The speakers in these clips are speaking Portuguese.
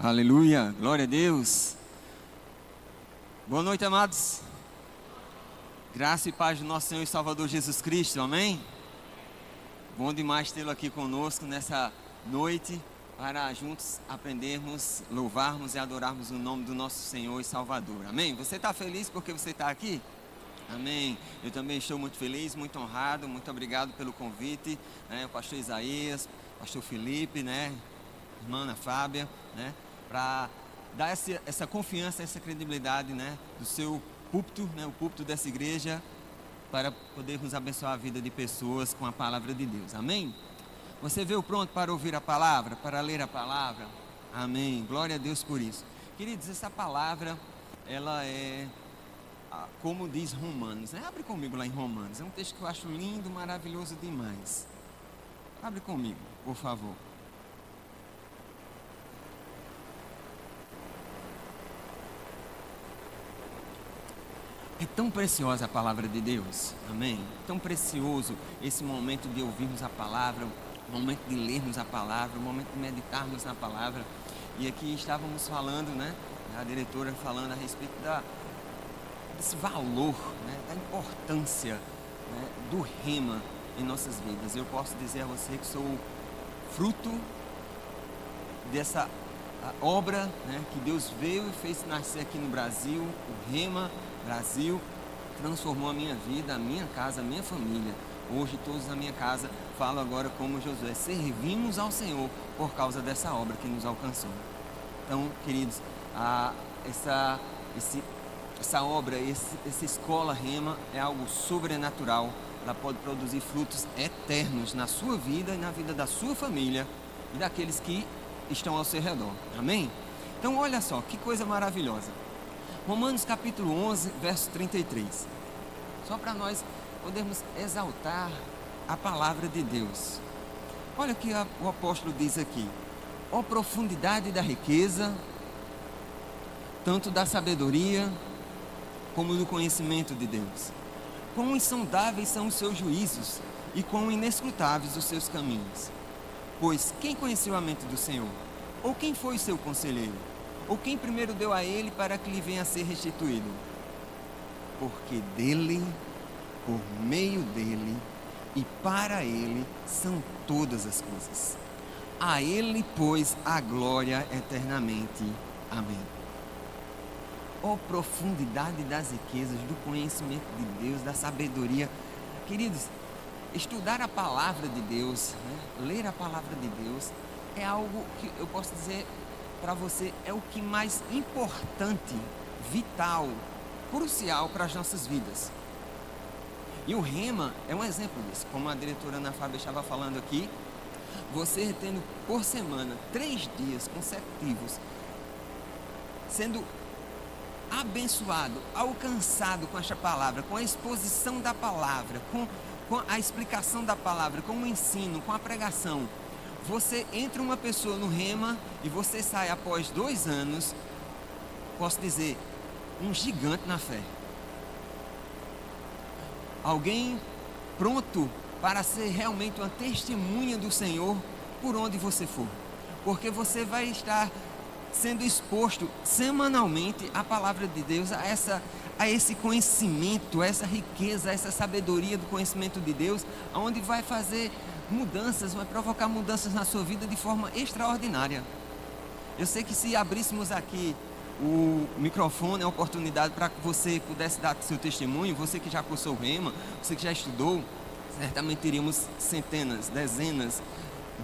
Aleluia, glória a Deus. Boa noite, amados. Graça e paz do nosso Senhor e Salvador Jesus Cristo, amém? Bom demais tê-lo aqui conosco nessa noite, para juntos aprendermos, louvarmos e adorarmos o nome do nosso Senhor e Salvador, amém? Você está feliz porque você está aqui? Amém. Eu também estou muito feliz, muito honrado, muito obrigado pelo convite, o pastor Isaías, pastor Felipe, irmã Ana Fábia, para dar essa confiança, essa credibilidade, do seu púlpito, o púlpito dessa igreja, para podermos abençoar a vida de pessoas com a palavra de Deus, amém? Você veio pronto para ouvir a palavra, para ler a palavra? Amém, glória a Deus por isso. Queridos, essa palavra, ela é, como diz Romanos, abre comigo lá em Romanos, é um texto que eu acho lindo, maravilhoso demais. Abre comigo, por favor. É tão preciosa a palavra de Deus, amém? Tão precioso esse momento de ouvirmos a palavra, o momento de lermos a palavra, o momento de meditarmos na palavra. E aqui estávamos falando, a diretora falando a respeito desse valor, da importância, do rema em nossas vidas. Eu posso dizer a você que sou fruto dessa obra, que Deus veio e fez nascer aqui no Brasil, o Rema Brasil, transformou a minha vida, a minha casa, a minha família. Hoje todos na minha casa falam agora como Josué, servimos ao Senhor por causa dessa obra que nos alcançou. Então, queridos, essa obra, essa escola Rema é algo sobrenatural. Ela pode produzir frutos eternos na sua vida e na vida da sua família e daqueles que estão ao seu redor, amém? Então olha só, que coisa maravilhosa. Romanos capítulo 11, verso 33. Só para nós podermos exaltar a palavra de Deus. Olha o que o apóstolo diz aqui. Ó profundidade da riqueza, tanto da sabedoria como do conhecimento de Deus. Quão insondáveis são os seus juízos e quão inescrutáveis os seus caminhos. Pois quem conheceu a mente do Senhor? Ou quem foi o seu conselheiro? Ou quem primeiro deu a ele para que lhe venha a ser restituído? Porque dele, por meio dele e para ele são todas as coisas. A ele, pois, a glória eternamente. Amém. Ó profundidade das riquezas, do conhecimento de Deus, da sabedoria. Queridos, estudar a palavra de Deus, ler a palavra de Deus, é algo que eu posso dizer para você, é o que mais importante, vital, crucial para as nossas vidas. E o Rema é um exemplo disso, como a diretora Ana Fábia estava falando aqui, você tendo por semana 3 dias consecutivos, sendo abençoado, alcançado com esta palavra, com a exposição da palavra, com a explicação da palavra, com o ensino, com a pregação. Você entra uma pessoa no Rema e você sai após 2 anos, posso dizer, um gigante na fé. Alguém pronto para ser realmente uma testemunha do Senhor por onde você for. Porque você vai estar sendo exposto semanalmente à palavra de Deus, a esse conhecimento, a essa riqueza, a essa sabedoria do conhecimento de Deus, onde vai fazer mudanças, vai provocar mudanças na sua vida de forma extraordinária. Eu sei que se abríssemos aqui o microfone, a oportunidade para que você pudesse dar seu testemunho, você que já cursou o Rema, você que já estudou, certamente teríamos centenas, dezenas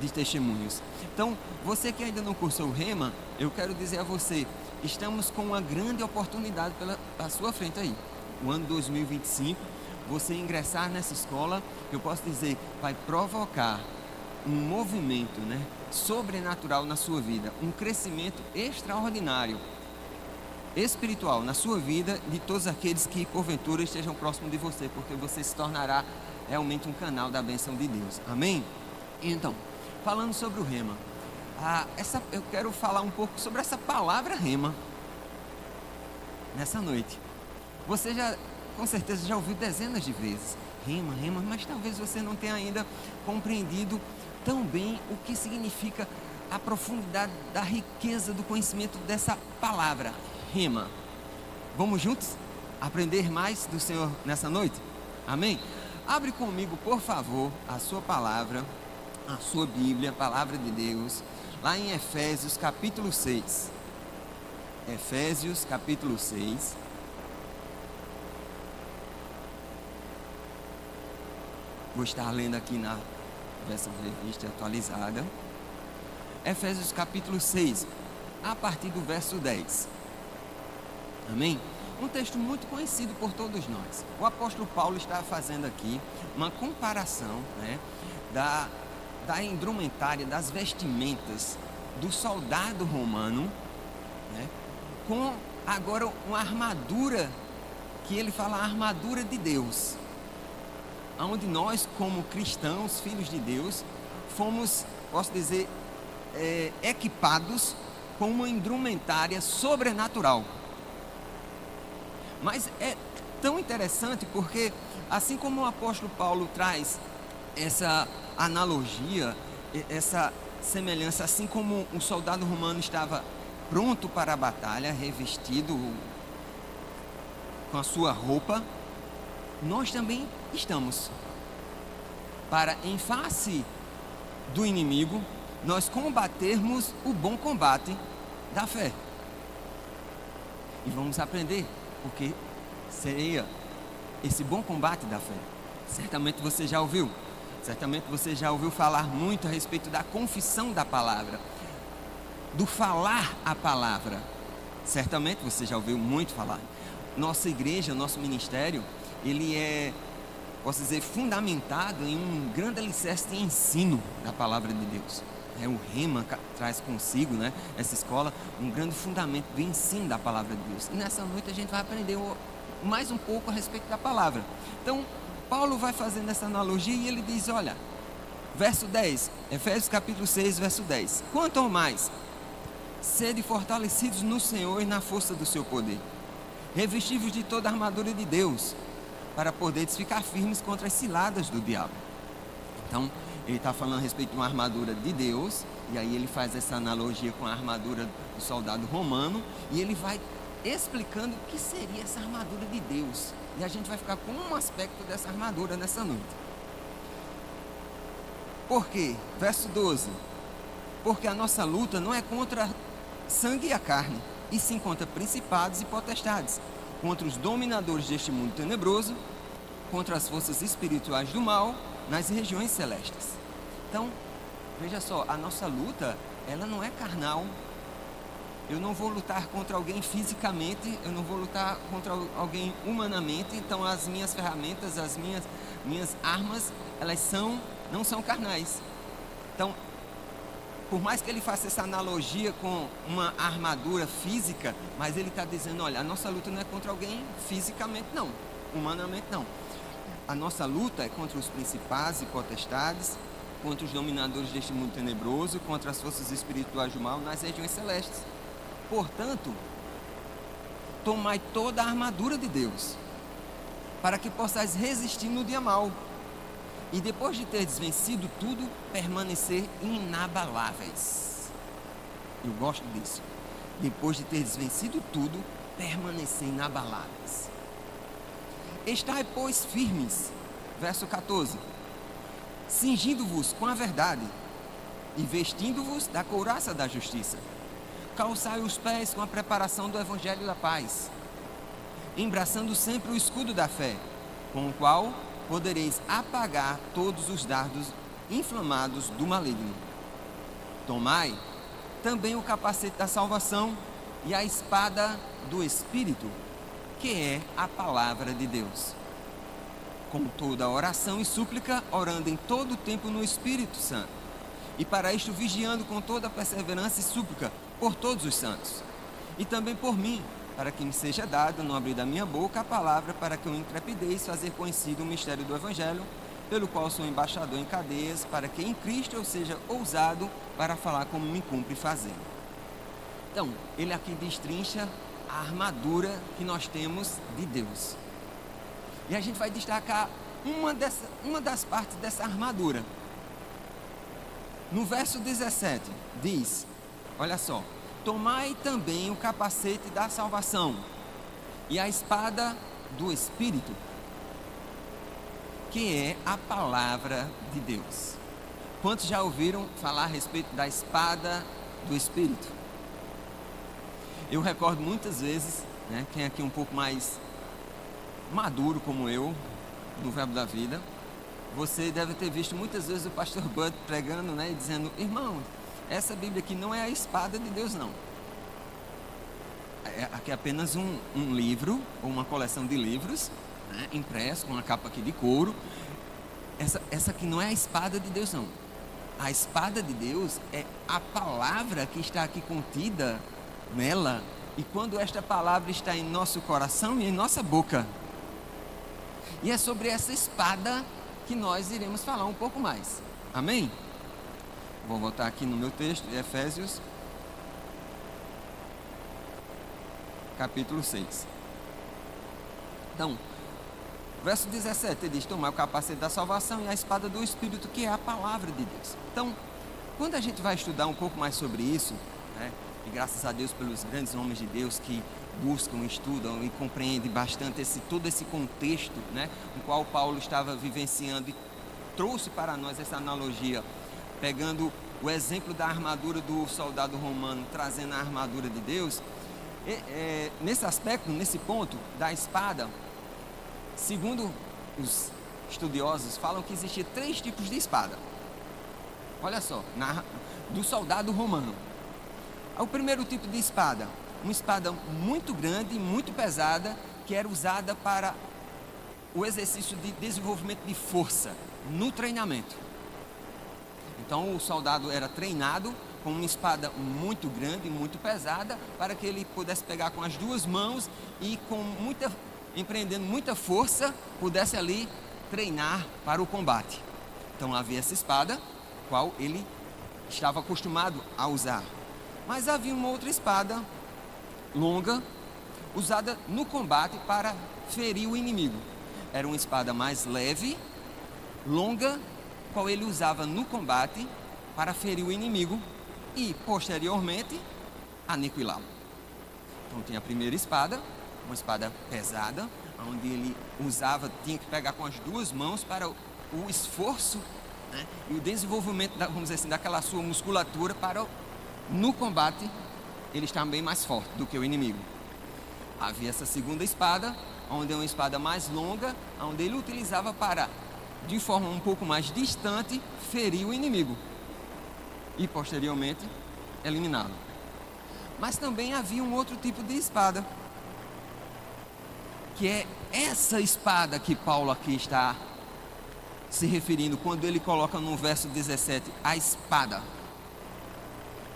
de testemunhos. Então, você que ainda não cursou o Rema, eu quero dizer a você, estamos com uma grande oportunidade pela sua frente aí. O ano 2025, você ingressar nessa escola, eu posso dizer, vai provocar um movimento, sobrenatural na sua vida, um crescimento extraordinário, espiritual na sua vida, de todos aqueles que porventura estejam próximos de você, porque você se tornará realmente um canal da bênção de Deus, amém? Então, falando sobre o Rema, eu quero falar um pouco sobre essa palavra Rema, nessa noite. Você com certeza já ouviu dezenas de vezes, Rema, mas talvez você não tenha ainda compreendido tão bem o que significa a profundidade da riqueza do conhecimento dessa palavra, rema. Vamos juntos aprender mais do Senhor nessa noite? Amém? Abre comigo, por favor, a sua palavra, a sua Bíblia, a palavra de Deus, lá em Efésios capítulo 6. Efésios capítulo 6. Vou estar lendo aqui na versão revista atualizada. Efésios capítulo 6, a partir do verso 10. Amém? Um texto muito conhecido por todos nós. O apóstolo Paulo está fazendo aqui uma comparação, né, da indumentária, das vestimentas do soldado romano, né, com agora uma armadura, que ele fala a armadura de Deus, onde nós, como cristãos, filhos de Deus, fomos, posso dizer, equipados com uma indumentária sobrenatural. Mas é tão interessante porque, assim como o apóstolo Paulo traz essa analogia, essa semelhança, assim como um soldado romano estava pronto para a batalha, revestido com a sua roupa, nós também estamos, para, em face do inimigo, nós combatermos o bom combate da fé. E vamos aprender porque seria esse bom combate da fé. Certamente você já ouviu falar muito a respeito da confissão da palavra, do falar a palavra. Certamente você já ouviu muito falar. Nossa igreja, nosso ministério, ele é, posso dizer, fundamentado em um grande alicerce de ensino da palavra de Deus. O Rema traz consigo, né, essa escola, um grande fundamento do ensino da palavra de Deus. E nessa noite a gente vai aprender mais um pouco a respeito da palavra. Então, Paulo vai fazendo essa analogia e ele diz, olha, verso 10, Efésios capítulo 6, verso 10. Quanto ao mais, sede fortalecidos no Senhor e na força do seu poder, revestivos de toda a armadura de Deus, para poderes ficar firmes contra as ciladas do diabo. Então, ele está falando a respeito de uma armadura de Deus, e aí ele faz essa analogia com a armadura do soldado romano, e ele vai explicando o que seria essa armadura de Deus. E a gente vai ficar com um aspecto dessa armadura nessa noite. Por quê? Verso 12. Porque a nossa luta não é contra sangue e a carne, e sim contra principados e potestades, contra os dominadores deste mundo tenebroso, contra as forças espirituais do mal nas regiões celestes. Então, veja só, a nossa luta, ela não é carnal. Eu não vou lutar contra alguém fisicamente, eu não vou lutar contra alguém humanamente. Então, as minhas ferramentas, as minhas armas, elas não são carnais. Então, por mais que ele faça essa analogia com uma armadura física, mas ele está dizendo, olha, a nossa luta não é contra alguém fisicamente, não, humanamente não. A nossa luta é contra os principados e potestades, contra os dominadores deste mundo tenebroso, contra as forças espirituais do mal nas regiões celestes. Portanto, tomai toda a armadura de Deus, para que possais resistir no dia mau, e depois de teres vencido tudo, permanecer inabaláveis. Eu gosto disso. Depois de teres vencido tudo, permanecer inabaláveis. Estai, pois, firmes, verso 14, cingindo-vos com a verdade e vestindo-vos da couraça da justiça. Calçai os pés com a preparação do evangelho da paz, embraçando sempre o escudo da fé, com o qual podereis apagar todos os dardos inflamados do maligno. Tomai também o capacete da salvação e a espada do Espírito, que é a palavra de Deus. Com toda oração e súplica, orando em todo o tempo no Espírito Santo, e para isto vigiando com toda perseverança e súplica por todos os santos, e também por mim, para que me seja dado, no abrir da minha boca, a palavra, para que eu intrepidez fazer conhecido o mistério do Evangelho, pelo qual sou embaixador em cadeias, para que em Cristo eu seja ousado para falar como me cumpre fazer. Então, ele aqui destrincha a armadura que nós temos de Deus. E a gente vai destacar uma das partes dessa armadura. No verso 17, diz, olha só, tomai também o capacete da salvação e a espada do Espírito, que é a palavra de Deus. Quantos já ouviram falar a respeito da espada do Espírito? Eu recordo muitas vezes, né, quem é aqui um pouco mais maduro como eu, no Verbo da Vida, você deve ter visto muitas vezes o pastor Bud pregando, né, e dizendo, irmão, essa Bíblia aqui não é a espada de Deus, não. Aqui é apenas um livro, ou uma coleção de livros, né, impresso, com uma capa aqui de couro. Essa aqui não é a espada de Deus, não. A espada de Deus é a palavra que está aqui contida nela, e quando esta palavra está em nosso coração e em nossa boca. E é sobre essa espada que nós iremos falar um pouco mais. Amém? Vou voltar aqui no meu texto, Efésios, capítulo 6. Então, verso 17, ele diz, tomar o capacete da salvação e a espada do Espírito, que é a palavra de Deus. Então, quando a gente vai estudar um pouco mais sobre isso, né, e graças a Deus pelos grandes homens de Deus que buscam, estudam e compreendem bastante todo esse contexto, né, no qual Paulo estava vivenciando, e trouxe para nós essa analogia, pegando o exemplo da armadura do soldado romano, trazendo a armadura de Deus. Nesse aspecto, nesse ponto da espada, segundo os estudiosos, falam que existia 3 tipos de espada. Olha só, do soldado romano. O primeiro tipo de espada, uma espada muito grande e muito pesada, que era usada para o exercício de desenvolvimento de força no treinamento. Então o soldado era treinado com uma espada muito grande e muito pesada, para que ele pudesse pegar com as 2 mãos e empreendendo muita força, pudesse ali treinar para o combate. Então havia essa espada, qual ele estava acostumado a usar. Mas havia uma outra espada longa, usada no combate para ferir o inimigo. Era uma espada mais leve, longa, qual ele usava no combate para ferir o inimigo e, posteriormente, aniquilá-lo. Então tinha a primeira espada, uma espada pesada, onde ele tinha que pegar com as 2 mãos para o esforço, né, e o desenvolvimento, vamos dizer assim, daquela sua musculatura para no combate ele está bem mais forte do que o inimigo. Havia essa segunda espada, onde é uma espada mais longa, onde ele utilizava para, de forma um pouco mais distante, ferir o inimigo e posteriormente eliminá-lo. Mas também havia um outro tipo de espada, que é essa espada que Paulo aqui está se referindo quando ele coloca no verso 17 a espada,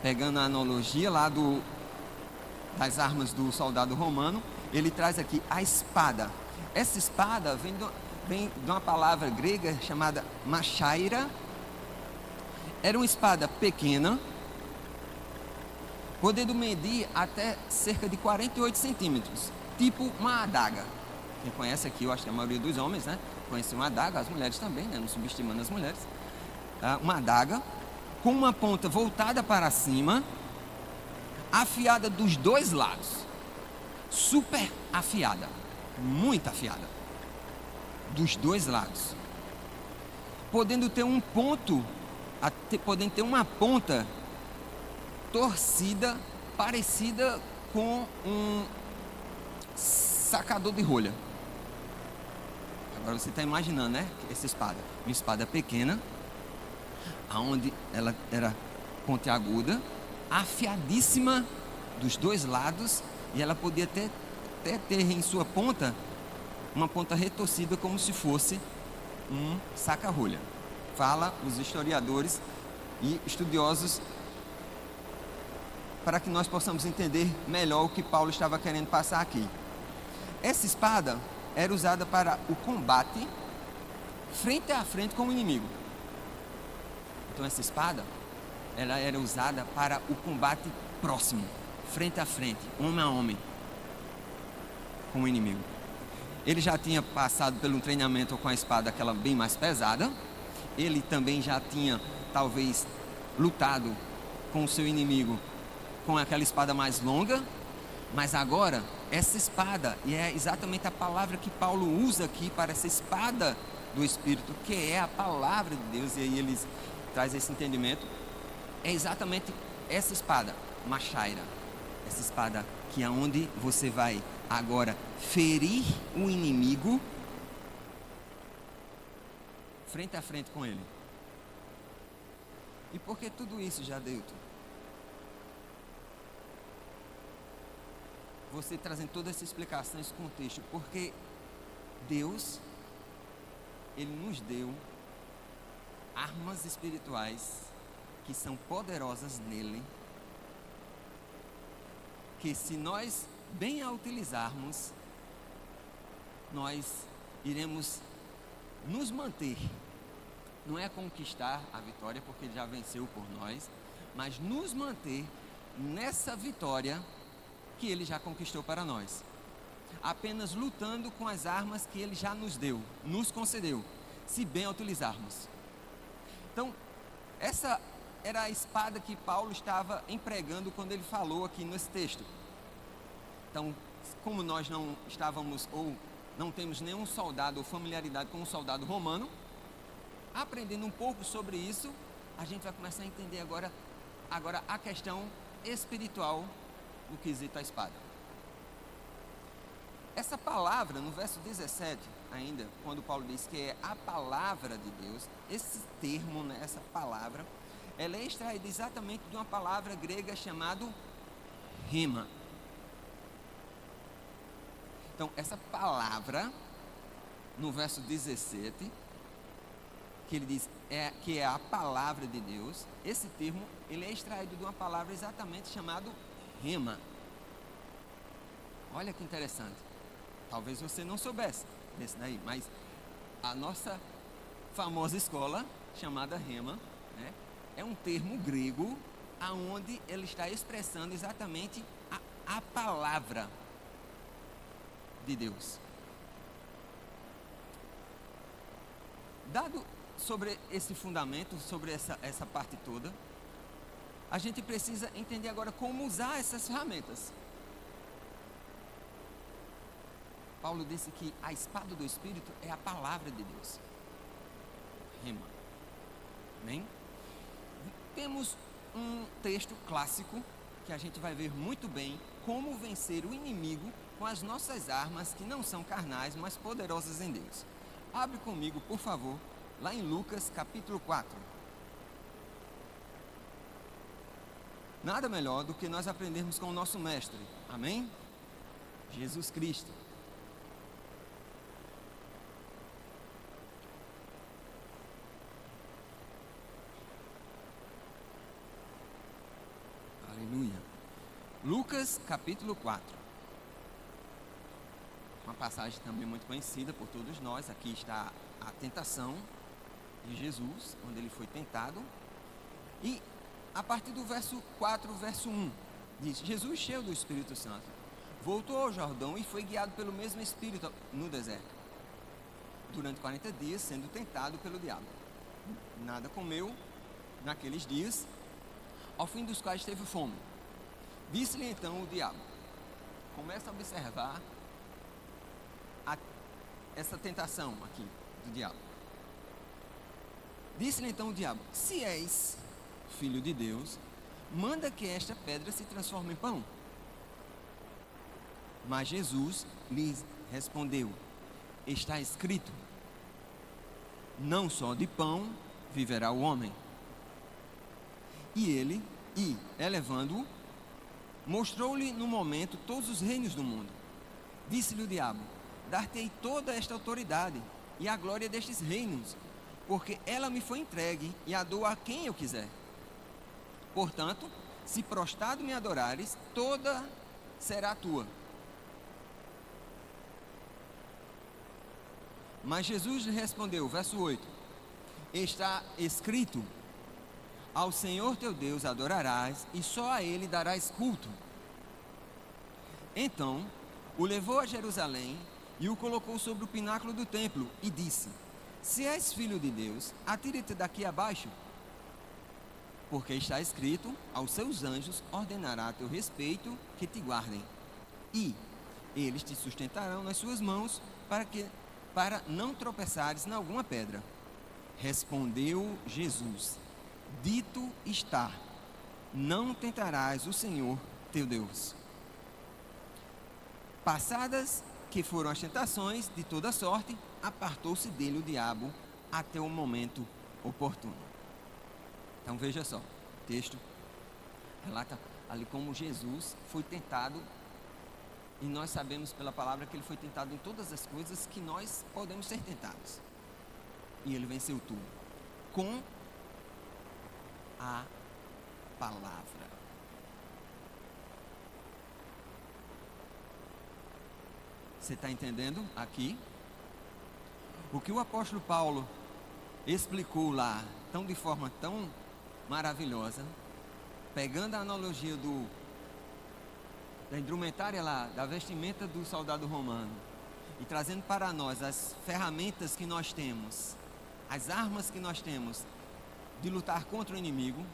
pegando a analogia lá das armas do soldado romano. Ele traz aqui a espada. Essa espada vem de uma palavra grega chamada machaira. Era uma espada pequena, podendo medir até cerca de 48 centímetros, tipo uma adaga. Quem conhece aqui, eu acho que a maioria dos homens, né, conhece uma adaga, as mulheres também, né, não subestimando as mulheres. Uma adaga com uma ponta voltada para cima, afiada dos 2 lados, super afiada, muito afiada, dos 2 lados, podendo ter uma ponta torcida, parecida com um sacador de rolha. Agora você está imaginando, né? Essa espada, uma espada pequena, onde ela era pontiaguda, afiadíssima dos 2 lados, e ela podia até ter em sua ponta uma ponta retorcida, como se fosse um saca-rolha. Fala os historiadores e estudiosos, para que nós possamos entender melhor o que Paulo estava querendo passar aqui. Essa espada era usada para o combate frente a frente com o inimigo. Então essa espada, ela era usada para o combate próximo, frente a frente, homem a homem, com o inimigo. Ele já tinha passado pelo treinamento com a espada, aquela bem mais pesada. Ele também já tinha, talvez, lutado com o seu inimigo com aquela espada mais longa, mas agora essa espada, e é exatamente a palavra que Paulo usa aqui para essa espada do Espírito, que é a palavra de Deus, e aí eles traz esse entendimento, é exatamente essa espada, machaira, essa espada que é onde você vai agora ferir o inimigo frente a frente com ele. E por que tudo isso, Jadeilton? Você trazendo toda essa explicação, esse contexto, porque Deus, Ele nos deu armas espirituais que são poderosas nele, que se nós bem a utilizarmos, nós iremos nos manter, não é conquistar a vitória, porque Ele já venceu por nós, mas nos manter nessa vitória que Ele já conquistou para nós, apenas lutando com as armas que Ele já nos deu, nos concedeu, se bem a utilizarmos. Então, essa era a espada que Paulo estava empregando quando ele falou aqui nesse texto. Então, como nós não estávamos ou não temos nenhum soldado ou familiaridade com um soldado romano, aprendendo um pouco sobre isso, a gente vai começar a entender agora a questão espiritual no quesito à espada. Essa palavra, no verso 17 ainda, quando Paulo diz que é a palavra de Deus, esse termo, né, essa palavra, ela é extraída exatamente de uma palavra grega chamada rema. Então, essa palavra, no verso 17, que ele diz que é a palavra de Deus, esse termo, ele é extraído de uma palavra exatamente chamada rema. Olha que interessante. Talvez você não soubesse desse daí, mas a nossa famosa escola, chamada rema, né, é um termo grego, aonde ele está expressando exatamente a palavra de Deus. Dado sobre esse fundamento, sobre essa parte toda, a gente precisa entender agora como usar essas ferramentas. Paulo disse que a espada do Espírito é a palavra de Deus. Rema. Amém? Temos um texto clássico que a gente vai ver muito bem como vencer o inimigo com as nossas armas que não são carnais, mas poderosas em Deus. Abre comigo, por favor, lá em Lucas capítulo 4. Nada melhor do que nós aprendermos com o nosso mestre. Amém? Jesus Cristo. Aleluia. Lucas capítulo 4. Uma passagem também muito conhecida por todos nós. Aqui está a tentação de Jesus, onde ele foi tentado. E a partir do verso 4, verso 1, diz: Jesus, cheio do Espírito Santo, voltou ao Jordão e foi guiado pelo mesmo Espírito no deserto, durante 40 dias, sendo tentado pelo diabo. Nada comeu naqueles dias, ao fim dos quais teve fome. Disse-lhe então o diabo, começa a observar essa tentação aqui do diabo. Disse-lhe então o diabo, se és filho de Deus, manda que esta pedra se transforme em pão. Mas Jesus lhes respondeu, está escrito, não só de pão viverá o homem. E elevando-o, mostrou-lhe no momento todos os reinos do mundo. Disse-lhe o diabo, dar-te-ei toda esta autoridade e a glória destes reinos, porque ela me foi entregue e a dou a quem eu quiser. Portanto, se prostrado me adorares, toda será tua. Mas Jesus lhe respondeu, verso 8, está escrito, ao Senhor teu Deus adorarás e só a Ele darás culto. Então, o levou a Jerusalém e o colocou sobre o pináculo do templo e disse, se és filho de Deus, atire-te daqui abaixo, porque está escrito: aos seus anjos ordenará a teu respeito que te guardem, e eles te sustentarão nas suas mãos, para não tropeçares em alguma pedra. Respondeu Jesus: dito está, não tentarás o Senhor teu Deus. Passadas que foram as tentações de toda sorte, apartou-se dele o diabo até o momento oportuno. Então veja só, o texto relata ali como Jesus foi tentado, e nós sabemos pela palavra que ele foi tentado em todas as coisas que nós podemos ser tentados. E ele venceu tudo com a palavra. Você está entendendo aqui? O que o apóstolo Paulo explicou lá, de forma tão maravilhosa, pegando a analogia da indumentária lá, da vestimenta do soldado romano, e trazendo para nós as ferramentas que nós temos, as armas que nós temos de lutar contra o inimigo.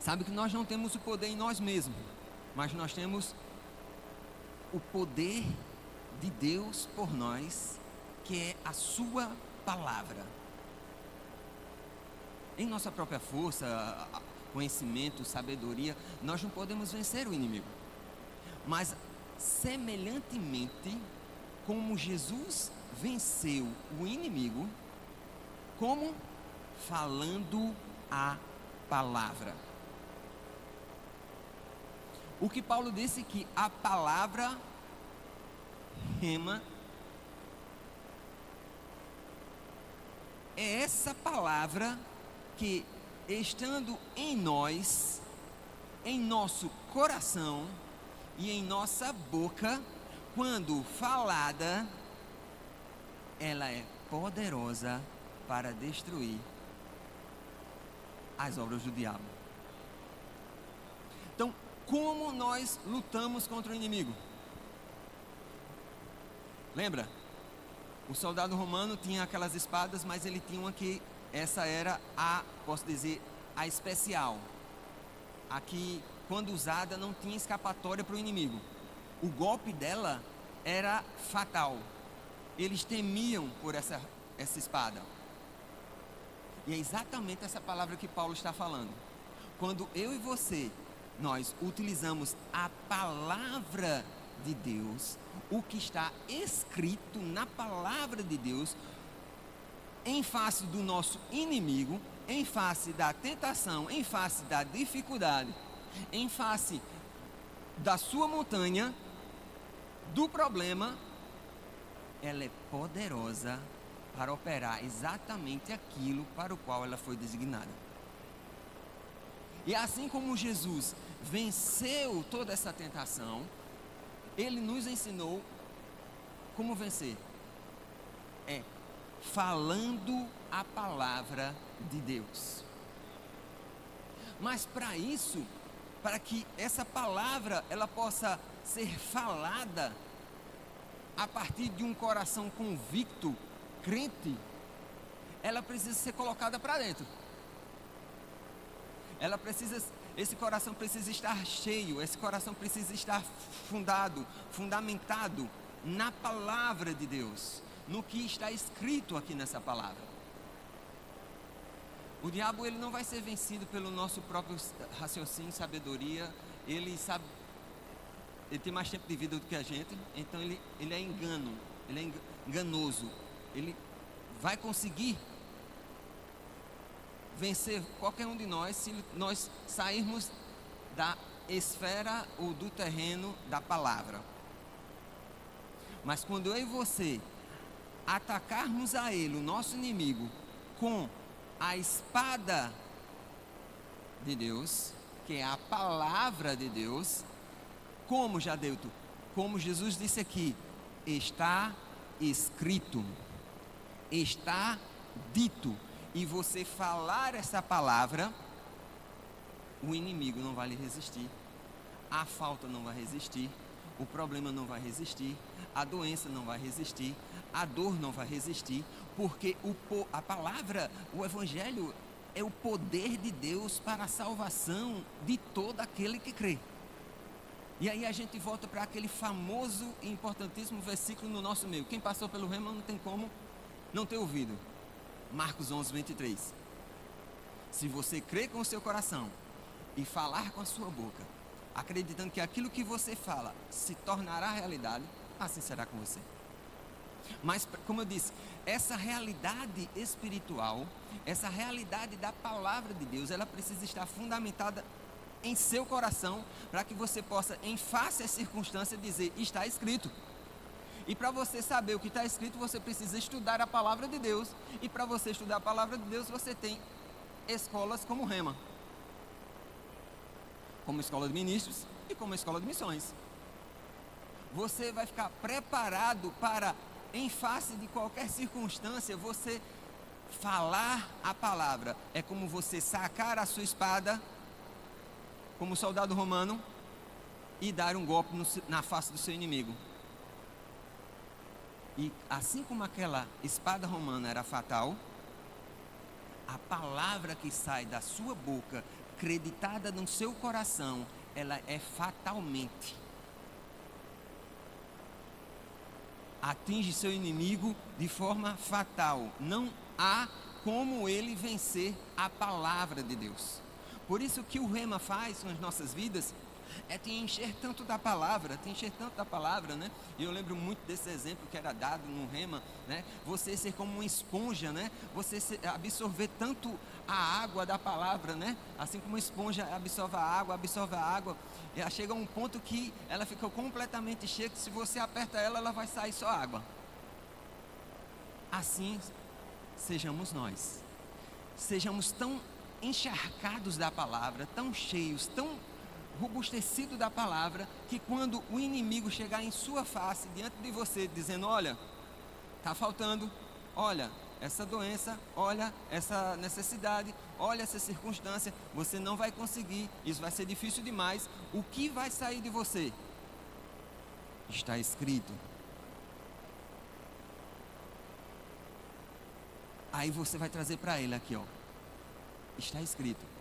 Sabe que nós não temos o poder em nós mesmos, mas nós temos o poder de Deus por nós, que é a sua palavra. Em nossa própria força, conhecimento, sabedoria, nós não podemos vencer o inimigo. Mas semelhantemente como Jesus venceu o inimigo, como? Falando a palavra. O que Paulo disse que a palavra rema é essa palavra que, estando em nós, em nosso coração e em nossa boca, quando falada, ela é poderosa para destruir as obras do diabo. Então, como nós lutamos contra o inimigo? Lembra? O soldado romano tinha aquelas espadas, mas ele tinha uma que, essa era posso dizer, a especial. A que, quando usada, não tinha escapatória para o inimigo. O golpe dela era fatal. Eles temiam por essa espada. E é exatamente essa palavra que Paulo está falando. Quando eu e você, nós utilizamos a palavra de Deus, o que está escrito na palavra de Deus, em face do nosso inimigo, em face da tentação, em face da dificuldade, em face da sua montanha, do problema, ela é poderosa para operar exatamente aquilo para o qual ela foi designada. E assim como Jesus venceu toda essa tentação, ele nos ensinou como vencer. É falando a palavra de Deus. Mas para isso, para que essa palavra ela possa ser falada a partir de um coração convicto, crente, ela precisa ser colocada para dentro. Esse coração precisa estar cheio, esse coração precisa estar fundamentado na palavra de Deus, no que está escrito aqui nessa palavra. O diabo, ele não vai ser vencido pelo nosso próprio raciocínio e sabedoria. Ele sabe, ele tem mais tempo de vida do que a gente, então ele é enganoso. Ele vai conseguir vencer qualquer um de nós se nós sairmos da esfera ou do terreno da palavra. Mas quando eu e você atacarmos a ele, o nosso inimigo, com a espada de Deus, que é a palavra de Deus, como Jesus disse aqui, está escrito, está dito, e você falar essa palavra, o inimigo não vai lhe resistir, a falta não vai resistir, o problema não vai resistir, a doença não vai resistir, a dor não vai resistir, porque a palavra, o evangelho, é o poder de Deus para a salvação de todo aquele que crê. E aí a gente volta para aquele famoso e importantíssimo versículo no nosso meio. Quem passou pelo rema não tem como não ter ouvido. Marcos 11, 23. Se você crer com o seu coração e falar com a sua boca, acreditando que aquilo que você fala se tornará realidade, assim será com você. Mas, como eu disse, essa realidade espiritual, essa realidade da palavra de Deus, ela precisa estar fundamentada em seu coração, para que você possa, em face às circunstâncias, dizer: está escrito. E para você saber o que está escrito, você precisa estudar a palavra de Deus. E para você estudar a palavra de Deus, você tem escolas como Rema, como escola de ministros e como escola de missões. Você vai ficar preparado para, em face de qualquer circunstância, você falar a palavra. É como você sacar a sua espada, como soldado romano, e dar um golpe na face do seu inimigo. E assim como aquela espada romana era fatal, a palavra que sai da sua boca, creditada no seu coração, ela é fatalmente. Atinge seu inimigo de forma fatal. Não há como ele vencer a palavra de Deus. Por isso que o Rema faz nas nossas vidas é te encher tanto da palavra, né? E eu lembro muito desse exemplo que era dado no Rema, né? Você ser como uma esponja, né? Você absorver tanto a água da palavra, né? Assim como uma esponja absorve a água, e chega a um ponto que ela fica completamente cheia, que se você aperta ela, ela vai sair só água. Assim sejamos nós. Sejamos tão encharcados da palavra, tão cheios, tão robustecido da palavra, que quando o inimigo chegar em sua face, diante de você, dizendo: olha, está faltando, olha essa doença, olha essa necessidade, olha essa circunstância, você não vai conseguir, isso vai ser difícil demais, o que vai sair de você? Está escrito. Aí você vai trazer para ele aqui, ó, está escrito.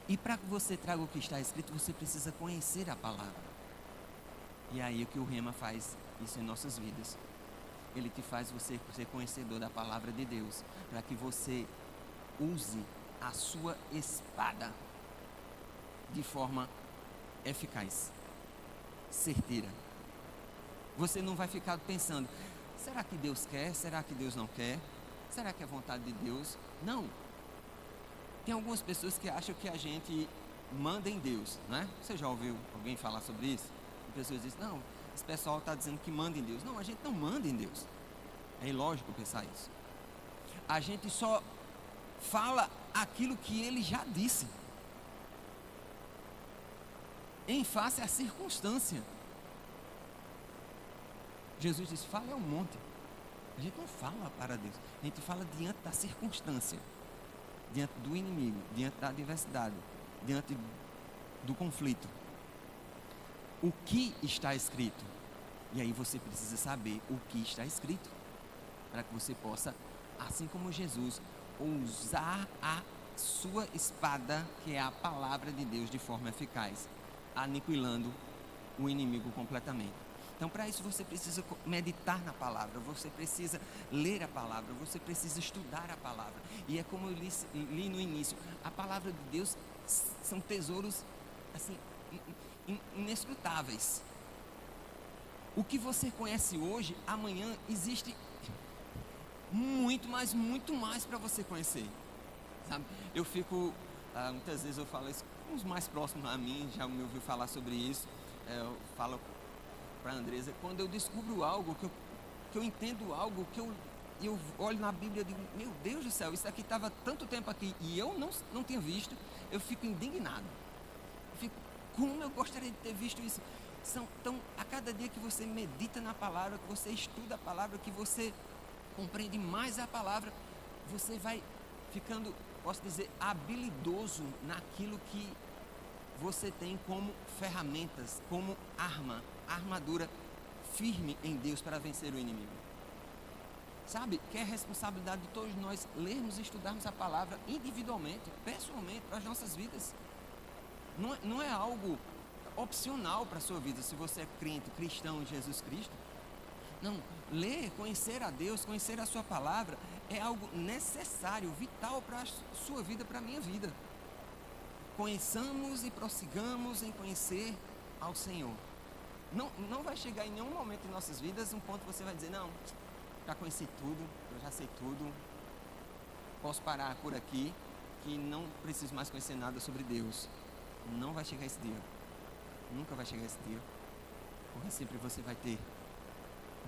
E para que você traga o que está escrito, você precisa conhecer a palavra. E aí o que o Rema faz isso em nossas vidas. Ele te faz você ser conhecedor da palavra de Deus, para que você use a sua espada de forma eficaz, certeira. Você não vai ficar pensando: será que Deus quer? Será que Deus não quer? Será que é vontade de Deus? Não. Tem algumas pessoas que acham que a gente manda em Deus, né? Você já ouviu alguém falar sobre isso? As pessoas dizem: não, esse pessoal está dizendo que manda em Deus. Não, a gente não manda em Deus. É ilógico pensar isso. A gente só fala aquilo que Ele já disse, em face à circunstância. Jesus disse: fala ao monte. A gente não fala para Deus, a gente fala diante da circunstância, diante do inimigo, diante da adversidade, diante do conflito. O que está escrito? E aí você precisa saber o que está escrito, para que você possa, assim como Jesus, usar a sua espada, que é a palavra de Deus, de forma eficaz, aniquilando o inimigo completamente. Então, para isso você precisa meditar na palavra, você precisa ler a palavra, você precisa estudar a palavra. E é como eu li no início, a palavra de Deus são tesouros assim inescrutáveis. O que você conhece hoje, amanhã existe muito mais para você conhecer, sabe? Eu fico, muitas vezes eu falo isso com os mais próximos a mim, já me ouviu falar sobre isso. Eu falo para a Andresa, quando eu descubro algo, que eu entendo algo, que eu olho na Bíblia e digo: meu Deus do céu, isso aqui estava tanto tempo aqui e eu não tinha visto, eu fico indignado. Eu fico: como eu gostaria de ter visto isso. Então, a cada dia que você medita na palavra, que você estuda a palavra, que você compreende mais a palavra, você vai ficando, posso dizer, habilidoso naquilo que você tem como ferramentas, como armadura firme em Deus para vencer o inimigo. Sabe, que é responsabilidade de todos nós lermos e estudarmos a palavra individualmente, pessoalmente, para as nossas vidas. Não é algo opcional para a sua vida, se você é crente, cristão em Jesus Cristo. Não, ler, conhecer a Deus, conhecer a sua palavra é algo necessário, vital para a sua vida, para a minha vida. Conheçamos e prossigamos em conhecer ao Senhor. Não vai chegar em nenhum momento em nossas vidas um ponto que você vai dizer, não, já conheci tudo, eu já sei tudo, posso parar por aqui, que não preciso mais conhecer nada sobre Deus. Não vai chegar esse dia, nunca vai chegar esse dia, porque sempre você vai ter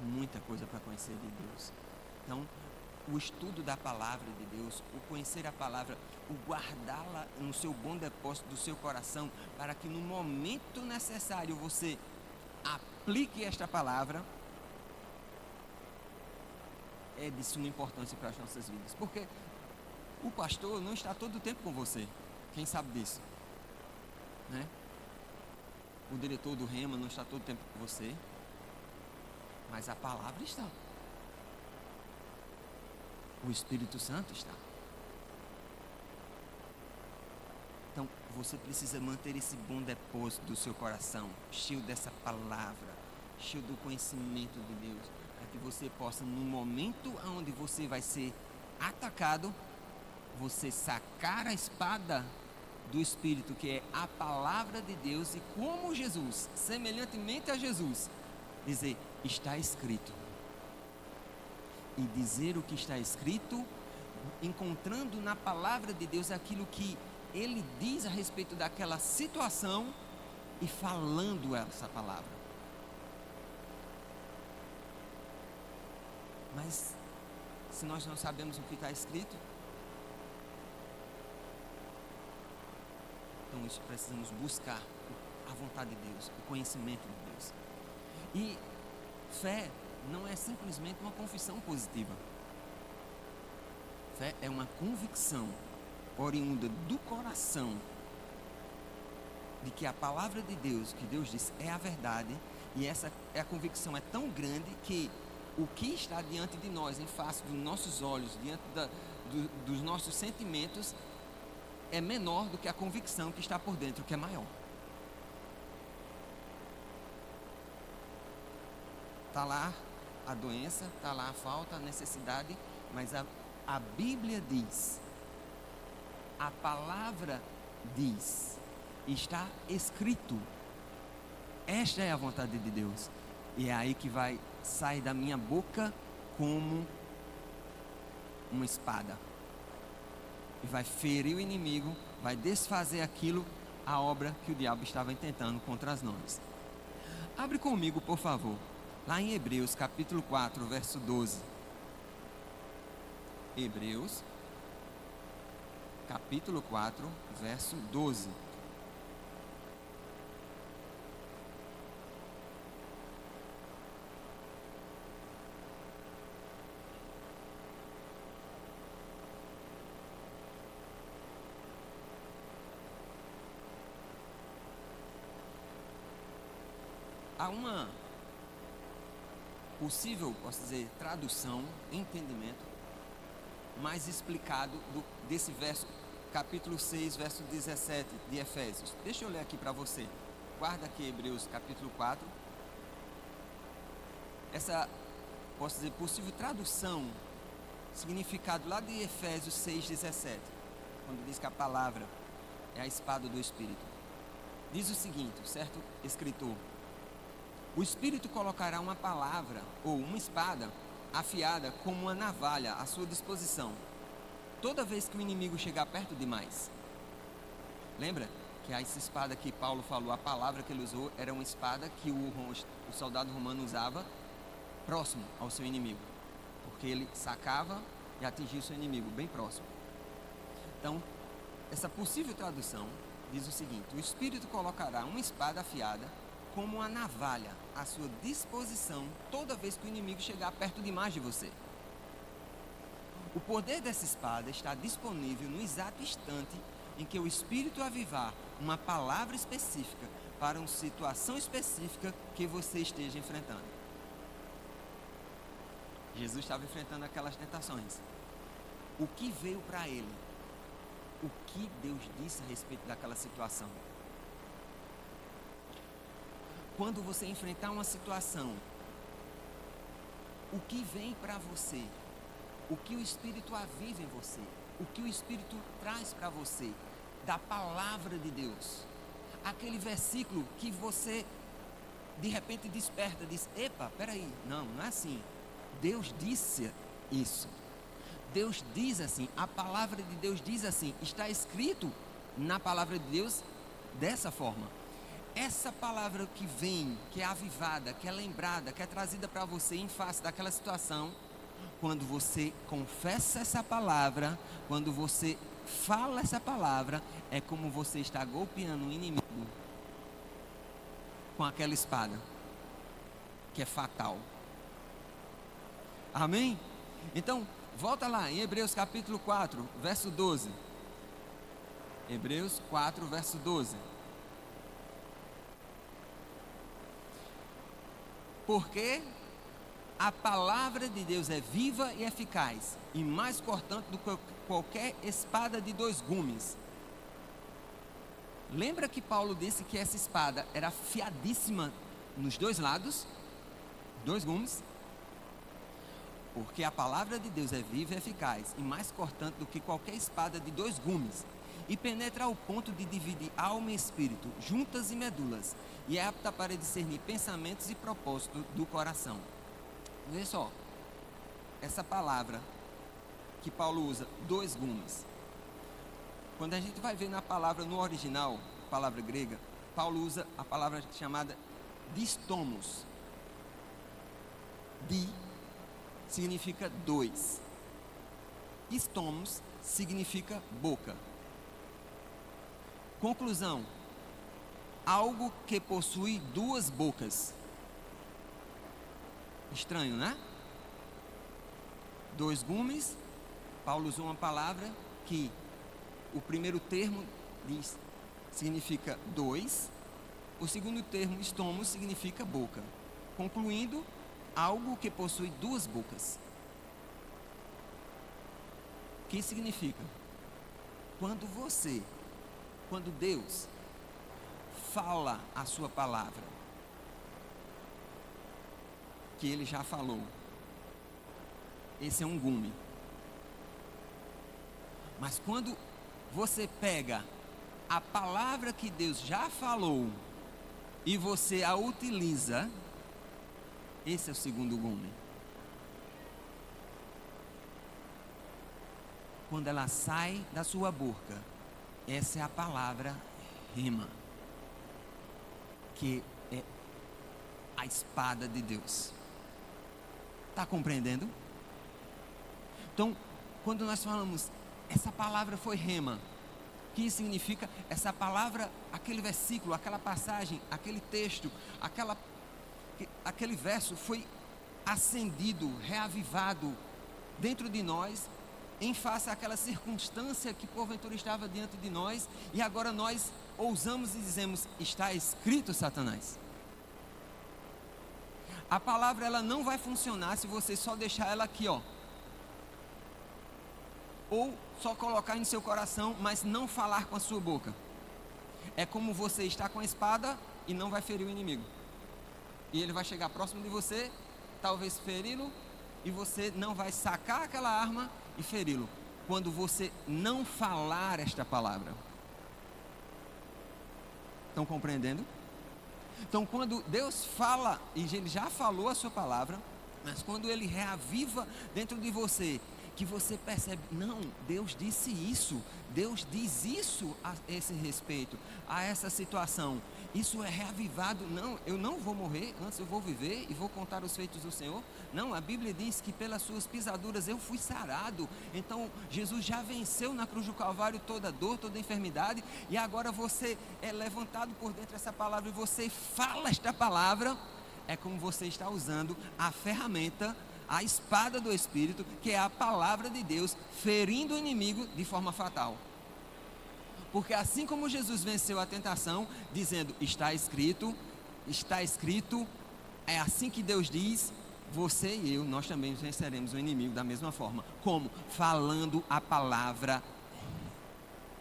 muita coisa para conhecer de Deus. Então, o estudo da palavra de Deus, o conhecer a palavra, o guardá-la no seu bom depósito do seu coração, para que no momento necessário você aplique esta palavra, é de suma importância para as nossas vidas. Porque o pastor não está todo o tempo com você, quem sabe disso, né? O diretor do Rema não está todo o tempo com você, mas a palavra está. O Espírito Santo está. Então, você precisa manter esse bom depósito do seu coração, cheio dessa palavra, cheio do conhecimento de Deus, para que você possa, no momento onde você vai ser atacado, você sacar a espada do Espírito, que é a palavra de Deus, e como Jesus, semelhantemente a Jesus, dizer, está escrito. E dizer o que está escrito, encontrando na palavra de Deus aquilo que Ele diz a respeito daquela situação e falando essa palavra. Mas se nós não sabemos o que está escrito, então isso precisamos buscar a vontade de Deus, o conhecimento de Deus. E fé não é simplesmente uma confissão positiva. Fé é uma convicção oriunda do coração de que a palavra de Deus, que Deus diz, é a verdade, e essa a convicção é tão grande que o que está diante de nós, em face dos nossos olhos, diante dos nossos sentimentos, é menor do que a convicção que está por dentro, que é maior. Está lá a doença, está lá a falta, a necessidade, mas a Bíblia diz, a palavra diz, está escrito, esta é a vontade de Deus, e é aí que vai sair da minha boca como uma espada, e vai ferir o inimigo, vai desfazer aquilo, a obra que o diabo estava intentando contra nós. Abre comigo, por favor, lá em Hebreus capítulo 4, verso 12. Hebreus capítulo 4, verso 12. Há uma possível, posso dizer, tradução, entendimento mais explicado desse verso, capítulo 6, verso 17 de Efésios. Deixa eu ler aqui para você. Guarda aqui Hebreus capítulo 4. Essa, posso dizer, possível tradução, significado lá de Efésios 6, 17, quando diz que a palavra é a espada do Espírito. Diz o seguinte, certo escritor: o Espírito colocará uma palavra ou uma espada afiada como uma navalha à sua disposição, toda vez que o inimigo chegar perto demais. Lembra que essa espada que Paulo falou, a palavra que ele usou, era uma espada que o soldado romano usava próximo ao seu inimigo, porque ele sacava e atingia o seu inimigo bem próximo. Então, essa possível tradução diz o seguinte: o Espírito colocará uma espada afiada como uma navalha à sua disposição toda vez que o inimigo chegar perto demais de você. O poder dessa espada está disponível no exato instante em que o Espírito avivar uma palavra específica para uma situação específica que você esteja enfrentando. Jesus estava enfrentando aquelas tentações. O que veio para ele? O que Deus disse a respeito daquela situação? Quando você enfrentar uma situação, o que vem para você? O que o Espírito aviva em você? O que o Espírito traz para você? Da palavra de Deus. Aquele versículo que você de repente desperta, diz: epa, peraí, não é assim. Deus disse isso. Deus diz assim, a palavra de Deus diz assim, está escrito na palavra de Deus dessa forma. Essa palavra que vem, que é avivada, que é lembrada, que é trazida para você em face daquela situação, quando você confessa essa palavra, quando você fala essa palavra, é como você está golpeando o inimigo com aquela espada, que é fatal. Amém? Então, volta lá em Hebreus capítulo 4, verso 12. Hebreus 4, verso 12. Porque a palavra de Deus é viva e eficaz, e mais cortante do que qualquer espada de 2 gumes. Lembra que Paulo disse que essa espada era afiadíssima nos 2 lados? 2 gumes? Porque a palavra de Deus é viva e eficaz, e mais cortante do que qualquer espada de 2 gumes, e penetra ao ponto de dividir alma e espírito, juntas e medulas, e é apta para discernir pensamentos e propósitos do coração. Vê só, essa palavra que Paulo usa, 2 gumes. Quando a gente vai ver na palavra no original, palavra grega, Paulo usa a palavra chamada distomos. Di significa 2. Estomos significa boca. Conclusão: algo que possui 2 bocas. Estranho, né? 2 gumes. Paulo usou uma palavra que o primeiro termo diz, significa 2. O segundo termo, estômago, significa boca. Concluindo, algo que possui 2 bocas. O que significa? Quando Deus fala a sua palavra, que Ele já falou, esse é um gume. Mas quando você pega a palavra que Deus já falou e você a utiliza, esse é o segundo gume. Quando ela sai da sua boca, essa é a palavra rema, que é a espada de Deus. Está compreendendo? Então, quando nós falamos, essa palavra foi rema, que significa essa palavra, aquele versículo, aquela passagem, aquele texto, aquele verso foi acendido, reavivado dentro de nós, em face àquela circunstância que porventura estava diante de nós, e agora nós ousamos e dizemos: está escrito, Satanás. A palavra, ela não vai funcionar se você só deixar ela aqui, ó, ou só colocar em seu coração, mas não falar com a sua boca. É como você está com a espada e não vai ferir o inimigo, e ele vai chegar próximo de você, talvez feri-lo, e você não vai sacar aquela arma e feri-lo, quando você não falar esta palavra. Estão compreendendo? Então, quando Deus fala, e Ele já falou a sua palavra, mas quando Ele reaviva dentro de você, que você percebe, não, Deus disse isso, Deus diz isso a esse respeito, a essa situação, isso é reavivado. Não, eu não vou morrer, antes eu vou viver e vou contar os feitos do Senhor. Não, a Bíblia diz que pelas suas pisaduras eu fui sarado. Então Jesus já venceu na cruz do Calvário toda dor, toda enfermidade, e agora você é levantado por dentro dessa palavra e você fala esta palavra. É como você está usando a ferramenta, a espada do Espírito, que é a palavra de Deus, ferindo o inimigo de forma fatal. Porque assim como Jesus venceu a tentação, dizendo, está escrito, é assim que Deus diz, você e eu, nós também venceremos o inimigo da mesma forma. Como? Falando a palavra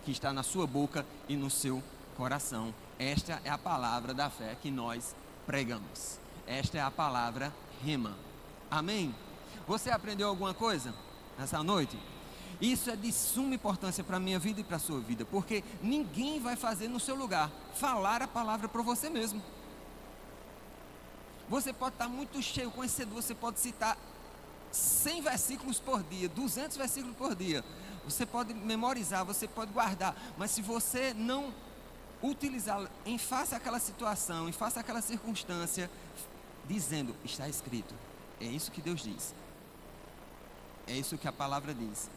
que está na sua boca e no seu coração. Esta é a palavra da fé que nós pregamos. Esta é a palavra rema. Amém? Você aprendeu alguma coisa nessa noite? Isso é de suma importância para a minha vida e para a sua vida, porque ninguém vai fazer no seu lugar. Falar a palavra para você mesmo. Você pode estar muito cheio, conhecedor, você pode citar 100 versículos por dia, 200 versículos por dia. Você pode memorizar, você pode guardar, mas se você não utilizá-lo em face àquela situação, em face àquela circunstância, dizendo, está escrito, é isso que Deus diz, é isso que a palavra diz,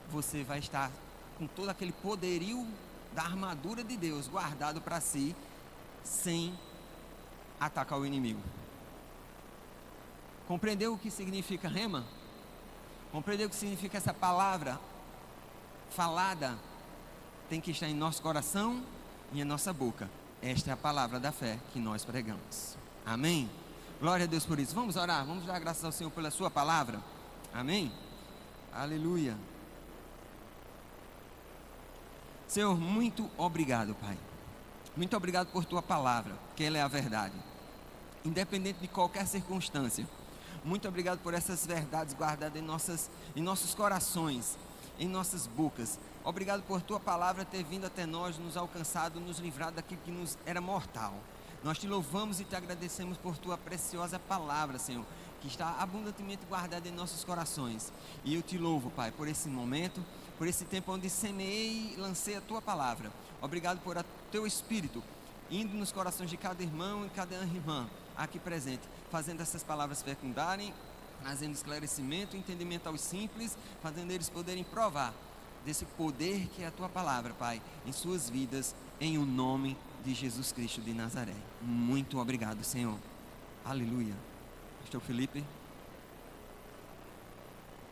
você vai estar com todo aquele poderio da armadura de Deus guardado para si, sem atacar o inimigo. Compreendeu o que significa rema? Compreendeu o que significa essa palavra falada? Tem que estar em nosso coração e em nossa boca. Esta é a palavra da fé que nós pregamos. Amém? Glória a Deus por isso. Vamos orar, vamos dar graças ao Senhor pela sua palavra. Amém? Aleluia. Senhor, muito obrigado, Pai. Muito obrigado por tua palavra, que ela é a verdade. Independente de qualquer circunstância. Muito obrigado por essas verdades guardadas em nossos corações, em nossas bocas. Obrigado por tua palavra ter vindo até nós, nos alcançado, nos livrado daquilo que nos era mortal. Nós te louvamos e te agradecemos por tua preciosa palavra, Senhor, que está abundantemente guardada em nossos corações. E eu te louvo, Pai, por esse momento, por esse tempo onde semeei e lancei a tua palavra. Obrigado por teu Espírito indo nos corações de cada irmão e cada irmã aqui presente, fazendo essas palavras fecundarem, trazendo esclarecimento e entendimento aos simples, fazendo eles poderem provar desse poder que é a tua palavra, Pai, em suas vidas, em o nome de Jesus Cristo de Nazaré. Muito obrigado, Senhor. Aleluia. Pastor Felipe.